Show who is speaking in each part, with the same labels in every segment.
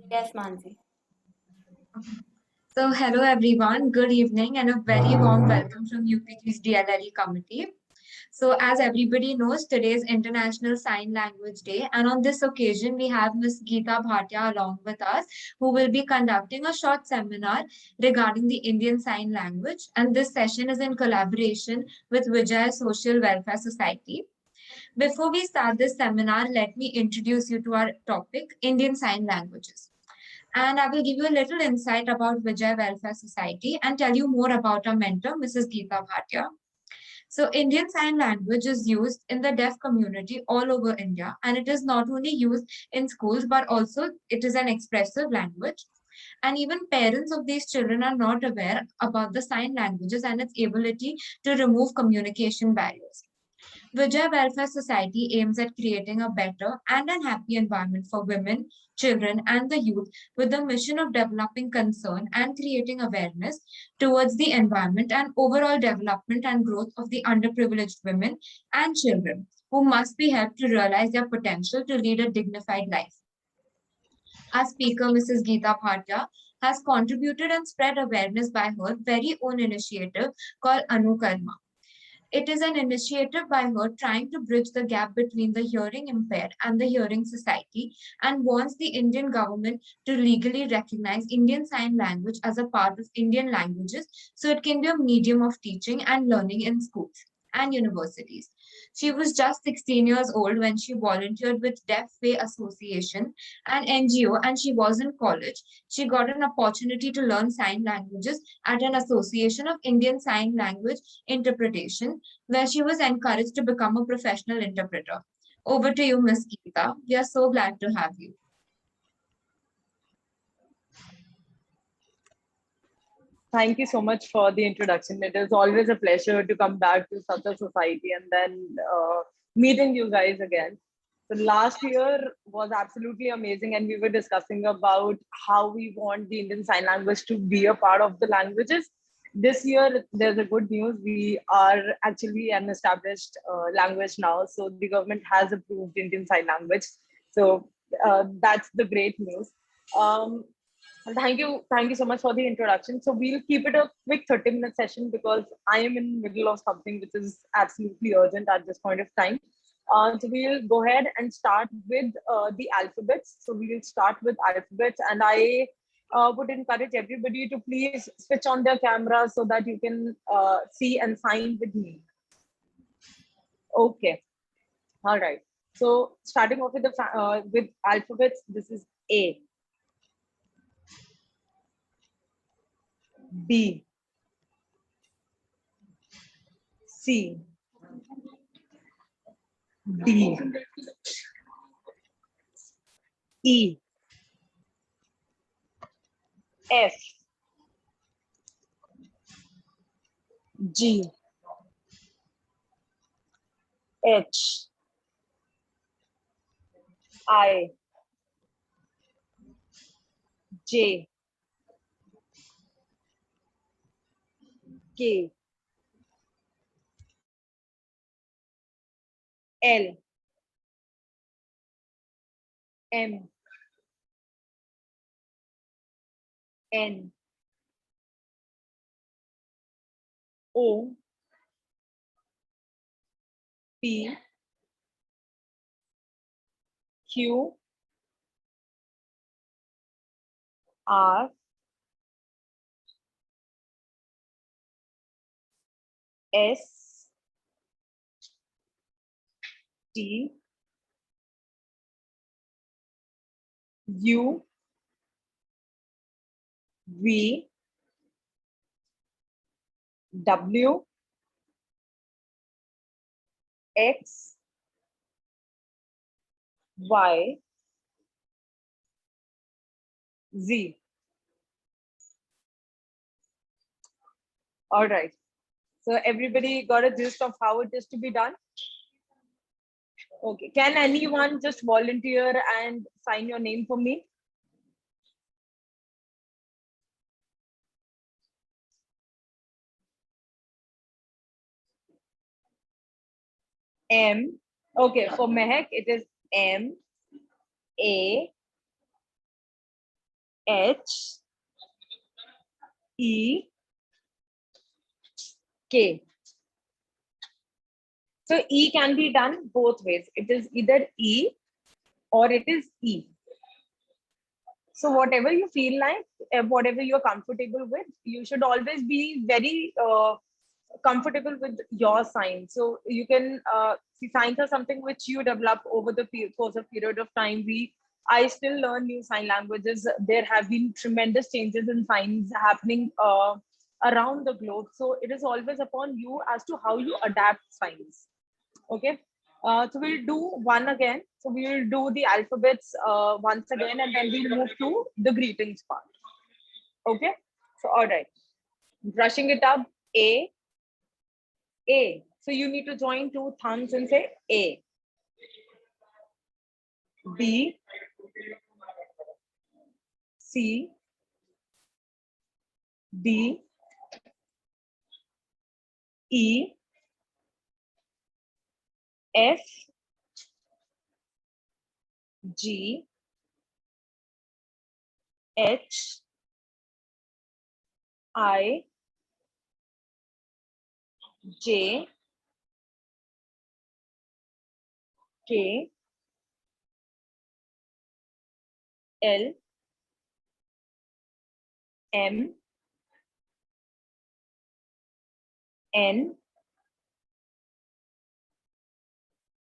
Speaker 1: Yes, Mansi.
Speaker 2: So, hello everyone, good evening, and a very warm welcome from UPG's DLLE committee. So, as everybody knows, today is International Sign Language Day, and on this occasion, we have Ms. Geeta Bhatia along with us, who will be conducting a short seminar regarding the Indian Sign Language. And this session is in collaboration with Vijaya Social Welfare Society. Before we start this seminar, let me introduce you to our topic, Indian Sign Languages. And I will give you a little insight about Vijay Welfare Society and tell you more about our mentor, Mrs. Geeta Bhatia. So Indian Sign Language is used in the deaf community all over India, and it is not only used in schools, but also it is an expressive language. And even parents of these children are not aware about the sign languages and its ability to remove communication barriers. Vijay Welfare Society aims at creating a better and a happy environment for women, children, and the youth with the mission of developing concern and creating awareness towards the environment and overall development and growth of the underprivileged women and children who must be helped to realize their potential to lead a dignified life. Our speaker, Mrs. Geeta Bhatia, has contributed and spread awareness by her very own initiative called Anukarma. It is an initiative by her trying to bridge the gap between the hearing impaired and the hearing society and wants the Indian government to legally recognize Indian Sign Language as a part of Indian languages so it can be a medium of teaching and learning in schools and universities. She was just 16 years old when she volunteered with Deaf Way Association, an NGO, and she was in college. She got an opportunity to learn sign languages at an Association of Indian Sign Language Interpretation, where she was encouraged to become a professional interpreter. Over to you, Ms. Geeta. We are so glad to have you.
Speaker 3: Thank you so much for the introduction. It is always a pleasure to come back to such a society and then meeting you guys again. So last year was absolutely amazing, and we were discussing about how we want the Indian Sign Language to be a part of the languages. This year, there's a good news. We are actually an established language now, so the government has approved Indian Sign Language. So that's the great news. Um, and thank you so much for the introduction. So we'll keep it a quick 30-minute session because I am in the middle of something which is absolutely urgent at this point of time. So we'll go ahead and start with the alphabets. So we'll start with alphabets, and I would encourage everybody to please switch on their cameras so that you can see and sign with me. Okay, all right. So starting off with the with alphabets, this is A. B, C, D, E, F, G, H, I, J, K, L, M, N, O, P, Q, R, S, T, U, V, W, X, Y, Z. All right. So everybody got a gist of how it is to be done? Okay. Can anyone just volunteer and sign your name for me? M. Okay, for Mehak, it is M, A, H E K. So E can be done both ways. It is either E or it is E. So whatever you feel like, whatever you're comfortable with, you should always be very comfortable with your sign. So you can see, signs are something which you develop over the course of period of time. I still learn new sign languages. There have been tremendous changes in signs happening around the globe. So it is always upon you as to how you adapt signs. Okay. So we'll do one again. So we will do the alphabets once again, and then we'll move to the greetings part. Okay. So all right. Brushing it up. A. A. So you need to join two thumbs and say A. B. C. D. E. F. G. H. I. J. K. L. M. N.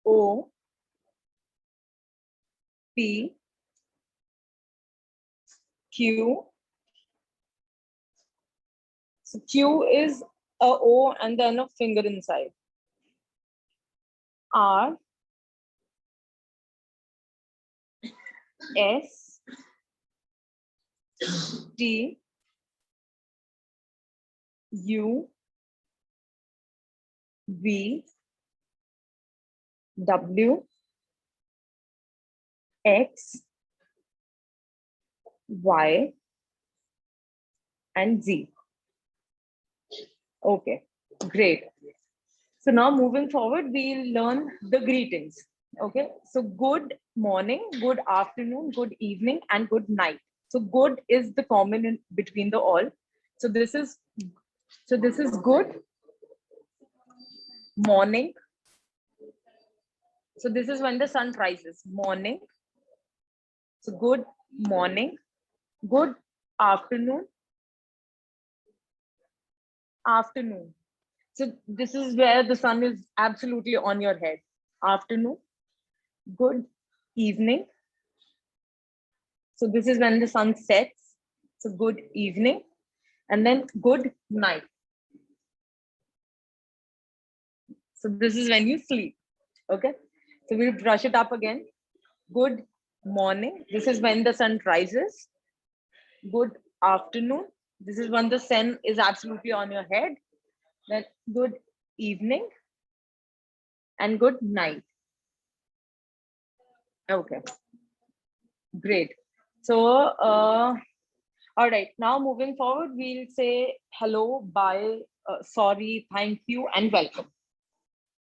Speaker 3: O. P. Q. So Q is a O and then a finger inside. R. S. T. U. V. W. X. Y. And Z. Okay, great. So now moving forward, we'll learn the greetings. Okay, so good morning, good afternoon, good evening, and good night. So good is the common in between the all. So this is good morning. So this is when the sun rises, morning. So good morning, good afternoon, afternoon. So this is where the sun is absolutely on your head. Afternoon, good evening. So this is when the sun sets. So good evening, and then good night. So this is when you sleep. Okay. So we'll brush it up again. Good morning. This is when the sun rises. Good afternoon. This is when the sun is absolutely on your head. Then good evening and good night. Okay. Great. So, all right. Now moving forward, we'll say hello, bye, sorry, thank you, and welcome.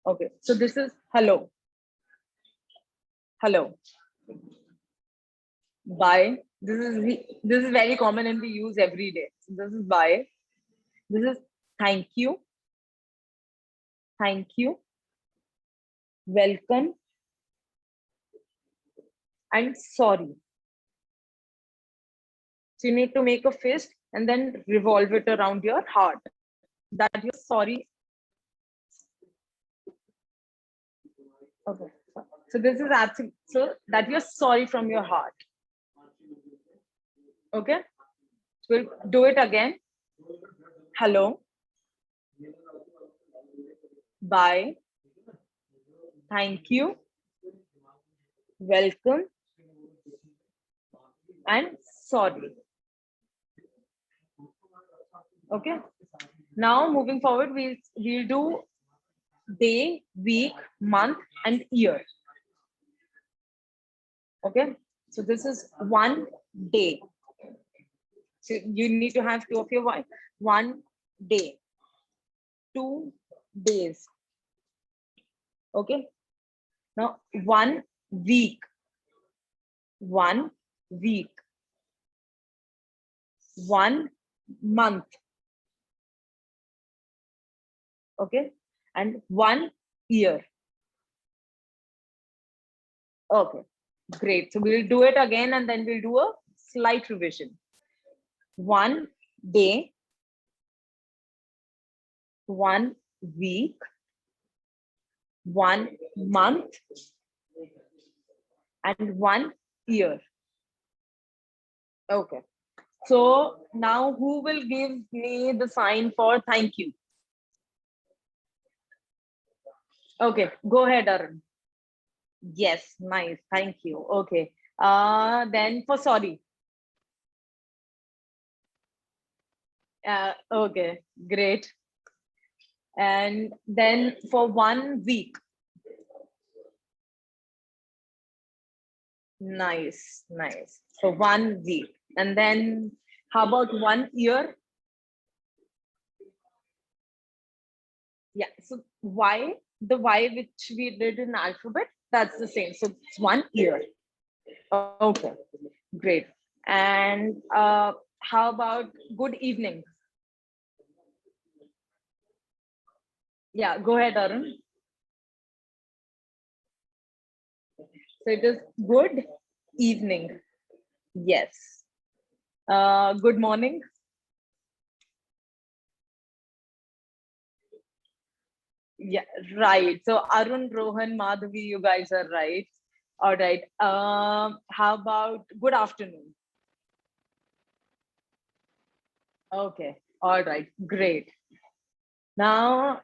Speaker 3: Okay. So this is hello. Hello. Bye. This is very common and we use every day. So this is bye. This is thank you. Thank you. Welcome. And sorry. So you need to make a fist and then revolve it around your heart. That you're sorry. Okay. So this is absolutely so that you're sorry from your heart. Okay. So we'll do it again. Hello. Bye. Thank you. Welcome. And sorry. Okay. Now moving forward, we'll do day, week, month, and year. Okay. So this is one day. So you need to have two of your wife. 1 day. 2 days. Okay. Now 1 week. 1 week. 1 month. Okay, and 1 year. Okay, great. So we'll do it again and then we'll do a slight revision. 1 day, 1 week, 1 month, and 1 year. Okay. So now who will give me the sign for thank you? Okay, go ahead, Arun. Yes, nice. Thank you. Okay. Then for sorry. Okay, great. And then for 1 week. Nice, nice. So 1 week. And then how about 1 year? Yeah, so Y, the Y which we did in alphabet, that's the same. So it's 1 year. Okay, great. And how about good evening? Yeah, go ahead, Arun. So it is good evening. Yes. Good morning. Yeah, right. So Arun, Rohan, Madhavi, you guys are right. All right. How about good afternoon? Okay. All right. Great. Now,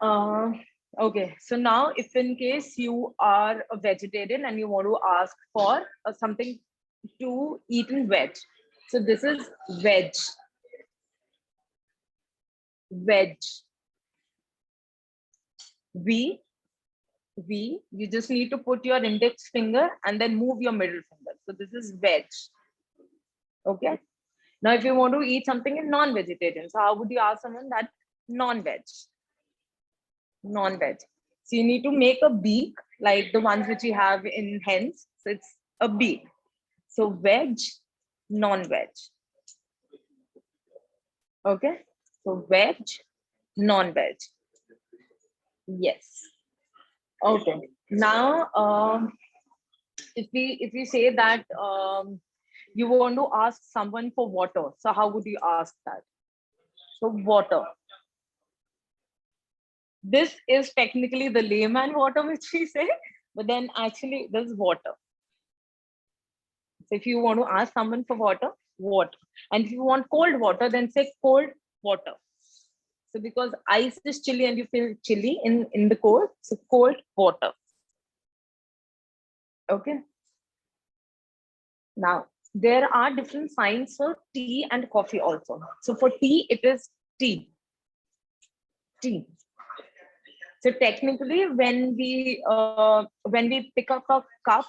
Speaker 3: okay. So now, if in case you are a vegetarian and you want to ask for something to eat in veg, so this is veg. Veg. V. V. You just need to put your index finger and then move your middle finger. So this is veg. Okay. Now, if you want to eat something in non-vegetarian, so how would you ask someone that non-veg? Non-veg. So you need to make a beak like the ones which you have in hens. So it's a beak. So veg, non-veg. Okay. So veg, non-veg. Yes. Okay. Now, if we say that you want to ask someone for water, so how would you ask that? So water. This is technically the layman water which we say, but then actually there's water. So if you want to ask someone for water, water. And if you want cold water, then say cold water. So because ice is chilly and you feel chilly in the cold, so cold water. Okay. Now there are different signs for tea and coffee also. So for tea, it is tea. Tea. So technically, when we pick up a cup,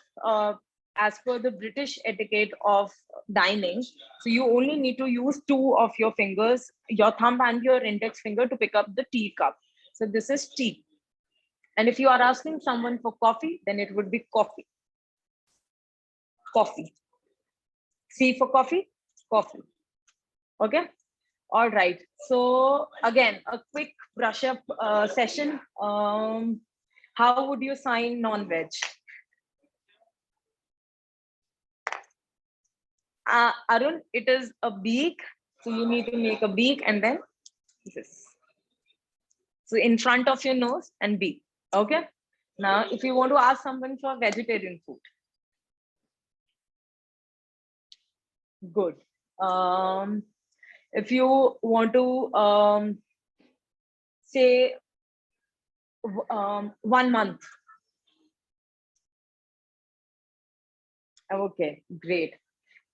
Speaker 3: as per the British etiquette of dining, so you only need to use two of your fingers, your thumb and your index finger, to pick up the tea cup. So this is tea. And if you are asking someone for coffee, then it would be coffee. Coffee. C for coffee, coffee. Okay. All right. So again, a quick brush up session. How would you sign non-veg? Arun, it is a beak. So you need to make a beak and then this. So in front of your nose and beak. Okay. Now, if you want to ask someone for vegetarian food, good. If you want to say 1 month. Okay, great.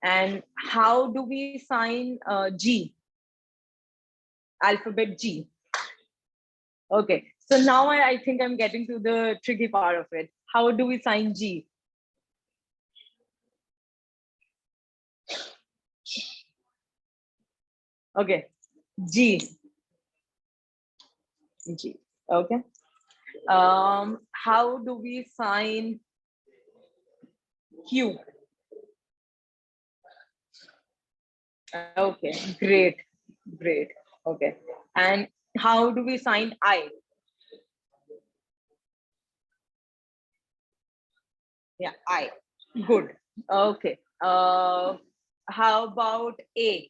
Speaker 3: And how do we sign G? Alphabet G. Okay, so now I think I'm getting to the tricky part of it. How do we sign G? Okay, G. G. Okay. How do we sign Q? Okay, great, great. Okay, and how do we sign I? Yeah, I. Good. Okay. How about A?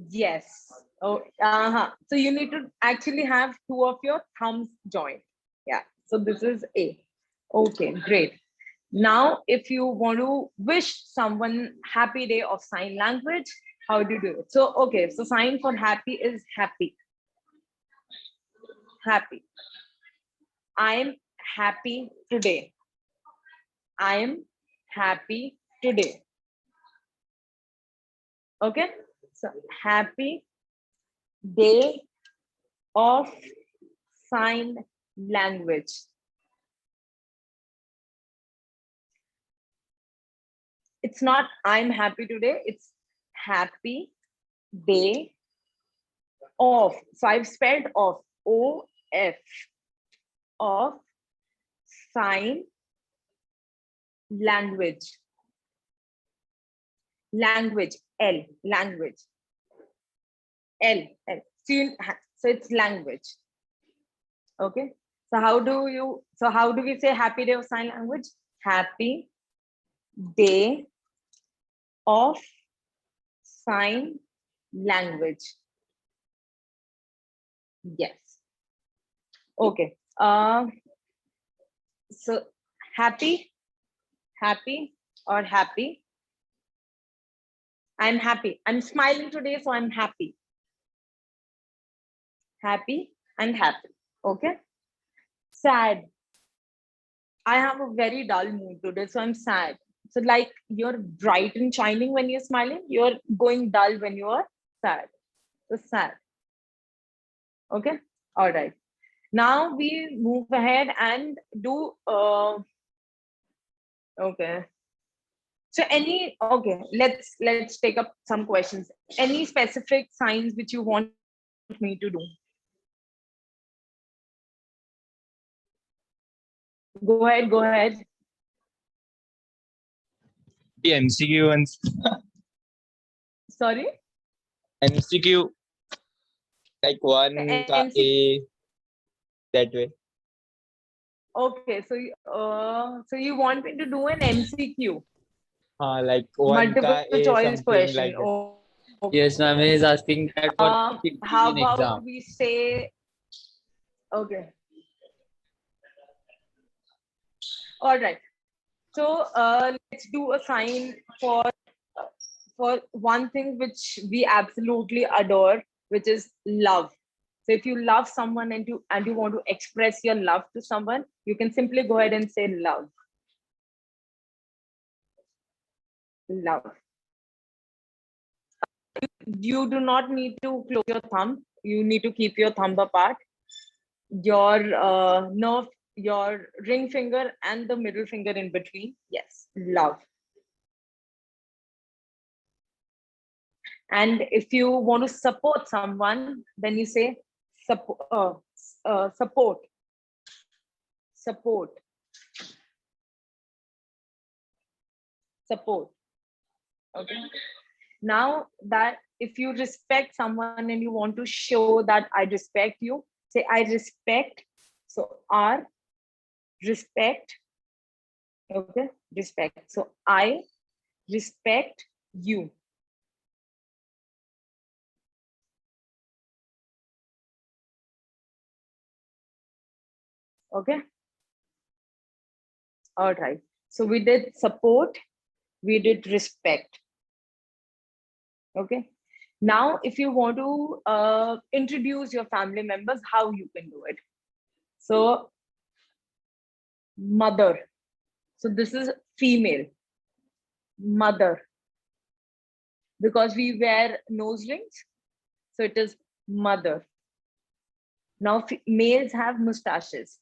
Speaker 3: Yes. Oh, so you need to actually have two of your thumbs joined. Yeah. So this is A. Okay, great. Now, if you want to wish someone happy day of sign language, how do you do it? So, okay, so sign for happy is happy. Happy. I'm happy today. I'm happy today. Okay. So happy day of sign language. It's not I'm happy today, it's happy day of. So I've spelled off OF of sign language. Language, L, language. L, L. So it's language. Okay. So how do we say happy day of sign language? Happy day of sign language. Yes. Okay. So happy, happy or happy. I'm happy. I'm smiling today, so I'm happy. Happy and happy. Okay. Sad. I have a very dull mood today, so I'm sad. So like you're bright and shining when you're smiling, you're going dull when you are sad. So sad. Okay. All right. Now we move ahead and do okay. So let's take up some questions. Any specific signs which you want me to do? Go ahead, go ahead.
Speaker 1: The MCQ ones.
Speaker 3: Sorry?
Speaker 1: MCQ, like one ka
Speaker 3: MCQ.
Speaker 1: A, that way.
Speaker 3: Okay, so you want me to do an MCQ?
Speaker 1: Like one
Speaker 3: Multiple
Speaker 1: ka A,
Speaker 3: choice
Speaker 1: something
Speaker 3: question.
Speaker 1: like that.
Speaker 3: Oh,
Speaker 4: Yes, ma'am is asking that for
Speaker 3: how
Speaker 4: in
Speaker 3: about
Speaker 4: exam.
Speaker 3: we say, okay. All right. So let's do a sign for one thing which we absolutely adore, which is love. So if you love someone and you want to express your love to someone, you can simply go ahead and say love. Love. You do not need to close your thumb. You need to keep your thumb apart. Your your ring finger and the middle finger in between. Yes, love. And if you want to support someone, then you say support. Support. Support. Okay. Now that if you respect someone and you want to show that I respect you, say I respect. So R, respect. Okay, respect. So I respect you. Okay. All right. So we did support, we did respect. Okay. Now, if you want to introduce your family members, how you can do it. So mother. So this is female. Mother. Because we wear nose rings, so it is mother. Now males have mustaches.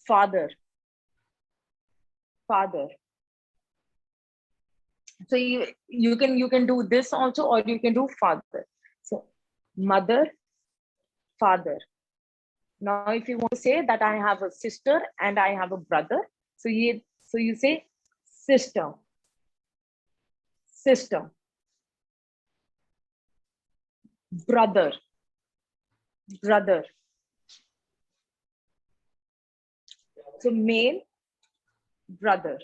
Speaker 3: Father. Father. So you can do this also, or you can do father. So mother, father. Now if you want to say that I have a sister and I have a brother, so you say sister. sister, brother, brother. So male, brother.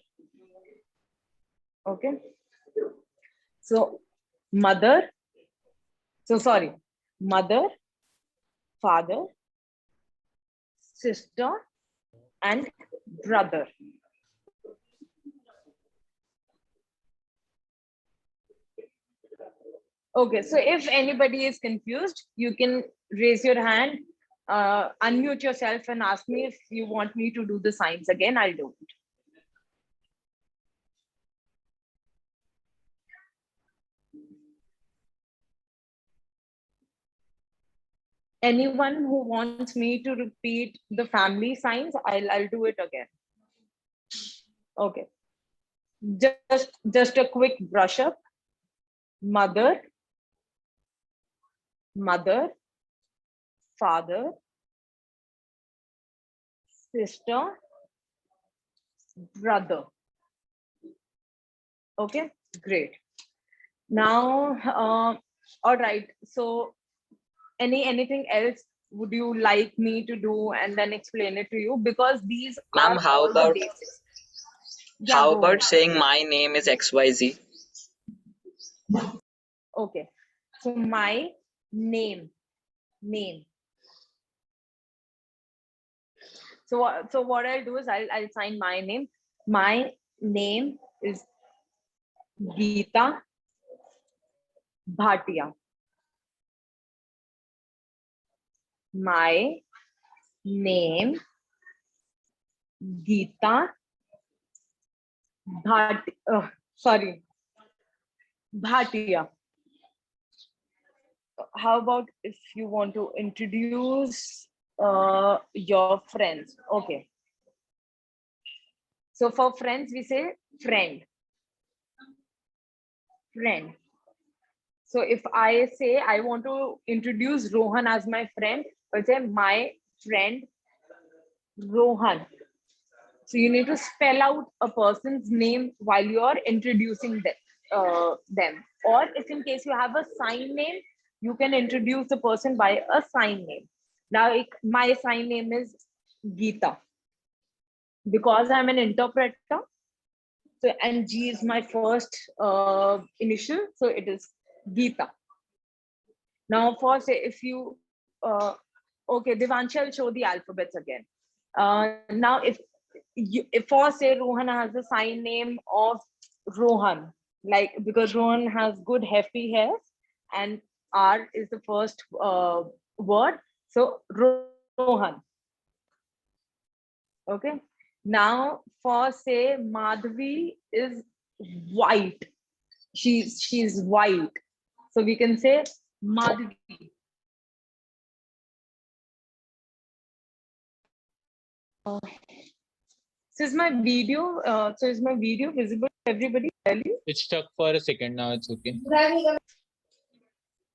Speaker 3: Okay. So mother, mother, father, sister, and brother. Okay, so if anybody is confused, you can raise your hand, unmute yourself and ask me if you want me to do the signs again, I'll do it. Anyone who wants me to repeat the family signs, I'll do it again. Okay. Just a quick brush up. Mother, mother, father, sister, brother. Okay, great. Now, all right. So, anything else would you like me to do and then explain it to you? Because these
Speaker 5: Ma'am,
Speaker 3: are all the basics. Yeah,
Speaker 5: how
Speaker 3: go
Speaker 5: about
Speaker 3: ahead.
Speaker 5: saying my name is XYZ?
Speaker 3: Okay. So my name. So what I'll do is I'll sign my name. My name is Geeta Bhatia. My name Geeta Bhatia. How about if you want to introduce your friends? Okay. So for friends, we say friend. Friend. So if I say I want to introduce Rohan as my friend, I'll say my friend Rohan. So you need to spell out a person's name while you're introducing them. Or if in case you have a sign name, you can introduce the person by a sign name. Now, my sign name is Geeta. Because I'm an interpreter, so and G is my first initial, so it is Geeta. Now, for say if you, okay, Devanshi, I'll show the alphabets again. Now, if for say Rohan has the sign name of Rohan, like because Rohan has good hefty hairs, and R is the first word, so Rohan. Okay. Now, for say Madhvi is white. She's white, so we can say Madhvi. So is my video visible to everybody clearly?
Speaker 1: It's stuck for a second. Now it's okay.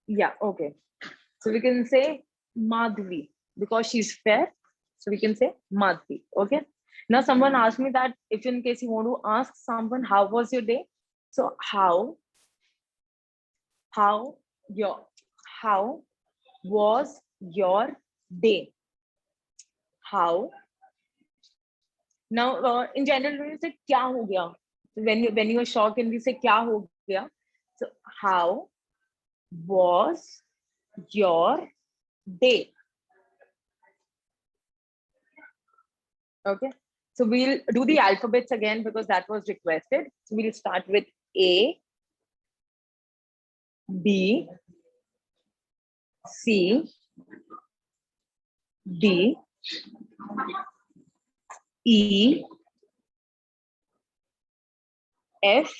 Speaker 3: Yeah, okay. So we can say Madhvi because she's fair. So we can say Madhvi. Okay. Now someone asked me that if in case you want to ask someone how was your day. So how was your day? How? Now in general when you say kya ho gaya? When you are shocked and we say kya ho gaya? So how was your day? Okay, so we'll do the alphabets again because that was requested. So we'll start with A, B, C, D, E, F,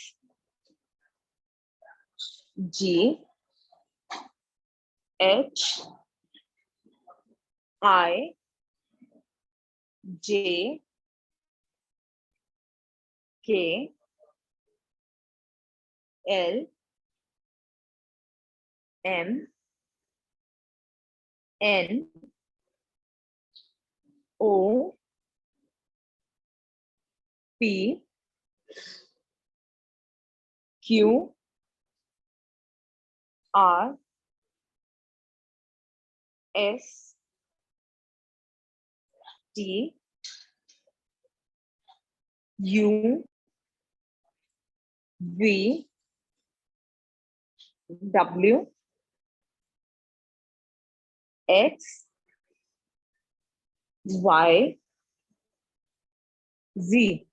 Speaker 3: G, H, I, J, K, L, M, N, O, P, Q, R S T U V W X Y Z.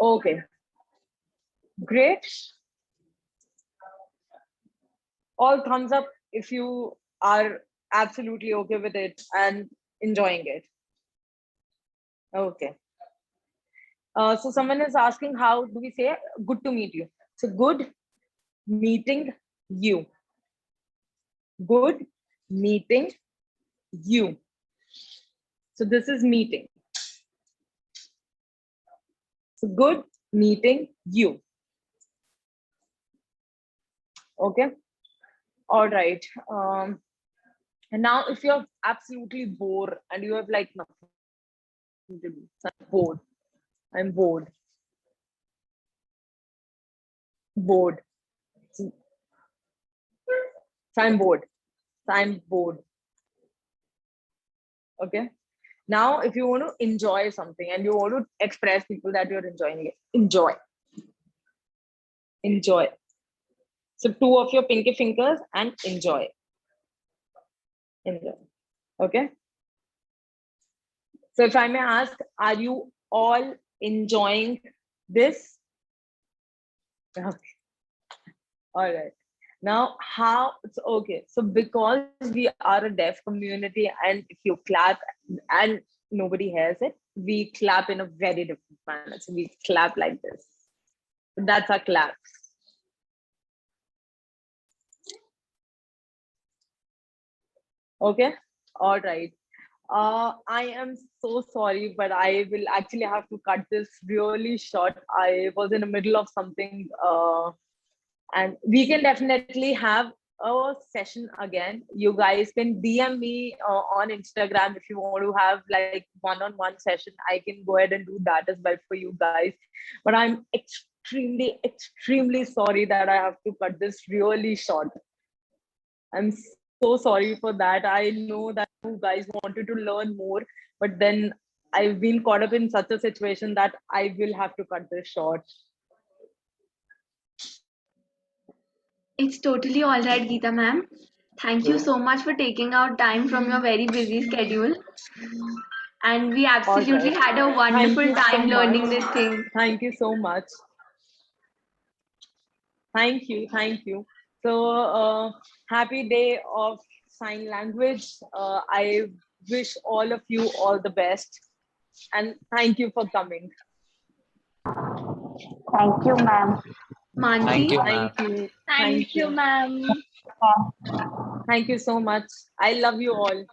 Speaker 3: Okay, great. All thumbs up if you are absolutely okay with it and enjoying it. Okay. So someone is asking, how do we say good to meet you? So good meeting you. Good meeting you. So this is meeting. So good meeting you. Okay. All right. And now if you're absolutely bored and you have like nothing to do, so I'm bored. I'm bored. Bored. So I'm bored. So I'm bored. Okay. Now, if you want to enjoy something and you want to express people that you're enjoying it, enjoy. Enjoy. So two of your pinky fingers and enjoy. Enjoy. Okay. So if I may ask, are you all enjoying this? Okay. All right. Now, how it's okay. So because we are a deaf community, and if you clap and nobody hears it, we clap in a very different manner. So we clap like this. That's our clap. Okay. All right. I am so sorry, but I will actually have to cut this really short. I was in the middle of something, and we can definitely have a session again. You guys can DM me on Instagram if you want to have like one-on-one session. I can go ahead and do that as well for you guys. But I'm extremely sorry that I have to cut this really short. I'm so sorry for that. I know that you guys wanted to learn more, but then I've been caught up in such a situation that I will have to cut this short.
Speaker 6: It's totally all right, Geeta ma'am. Thank you so much for taking out time from your very busy schedule. And we absolutely
Speaker 3: right.
Speaker 6: had a
Speaker 3: Thank
Speaker 6: wonderful
Speaker 3: you so
Speaker 6: time learning
Speaker 3: much.
Speaker 6: this thing.
Speaker 3: Thank you so much. Thank you. Thank you. So happy day of sign language. I wish all of you all the best. And thank you for coming.
Speaker 7: Thank you, ma'am.
Speaker 6: Mansi,
Speaker 1: Thank you, ma'am.
Speaker 3: Thank you.
Speaker 7: Thank you, ma'am.
Speaker 3: Thank you so much. I love you all.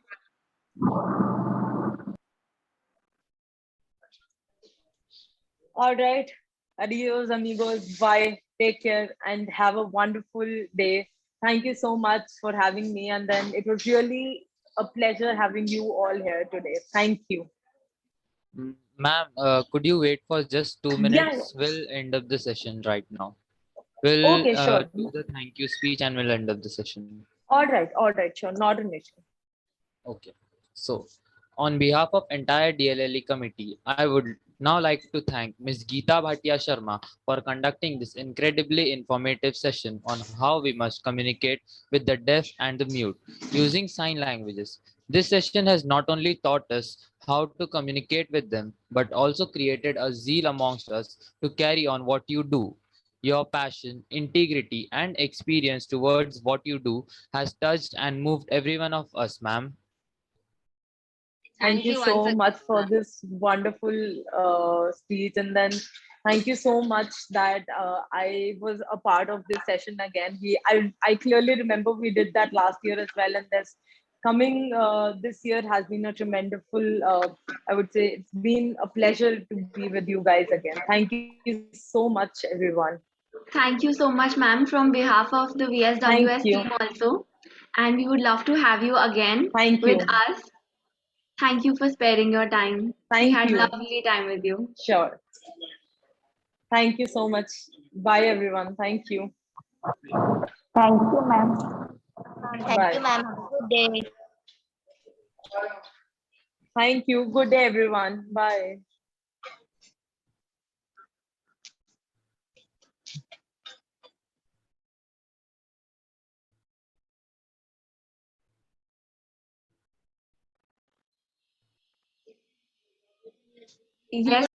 Speaker 3: All right. Adios, amigos. Bye. Take care and have a wonderful day. Thank you so much for having me. And then it was really a pleasure having you all here today. Thank you.
Speaker 4: Ma'am, could you wait for just 2 minutes? We'll end up the session right now. We'll
Speaker 3: Okay, sure.
Speaker 4: do the thank you speech and we'll end up the session.
Speaker 3: All right. Sure. Not an issue.
Speaker 4: Okay. So, on behalf of entire DLLE committee, I would now like to thank Ms. Geeta Bhatia Sharma for conducting this incredibly informative session on how we must communicate with the deaf and the mute using sign languages. This session has not only taught us how to communicate with them, but also created a zeal amongst us to carry on what you do. Your passion, integrity, and experience towards what you do has touched and moved every one of us, ma'am.
Speaker 3: Thank you so much for this wonderful speech. And then thank you so much that I was a part of this session again. I clearly remember we did that last year as well. And this coming this year has been a tremendous, I would say it's been a pleasure to be with you guys again. Thank you so much, everyone.
Speaker 6: thank you so much, ma'am, from behalf of the
Speaker 3: Thank
Speaker 6: VSWS
Speaker 3: you.
Speaker 6: team also. And we would love to have you again
Speaker 3: Thank
Speaker 6: with
Speaker 3: you.
Speaker 6: us. Thank you for sparing your time. We
Speaker 3: Thank
Speaker 6: had
Speaker 3: you.
Speaker 6: lovely time with you.
Speaker 3: Sure. Thank you so much. Bye, everyone. Thank you.
Speaker 7: Thank you, ma'am.
Speaker 8: Thank
Speaker 3: Bye.
Speaker 8: you, ma'am. Have a good day.
Speaker 3: Thank you. Good day, everyone. Bye.
Speaker 6: Yes.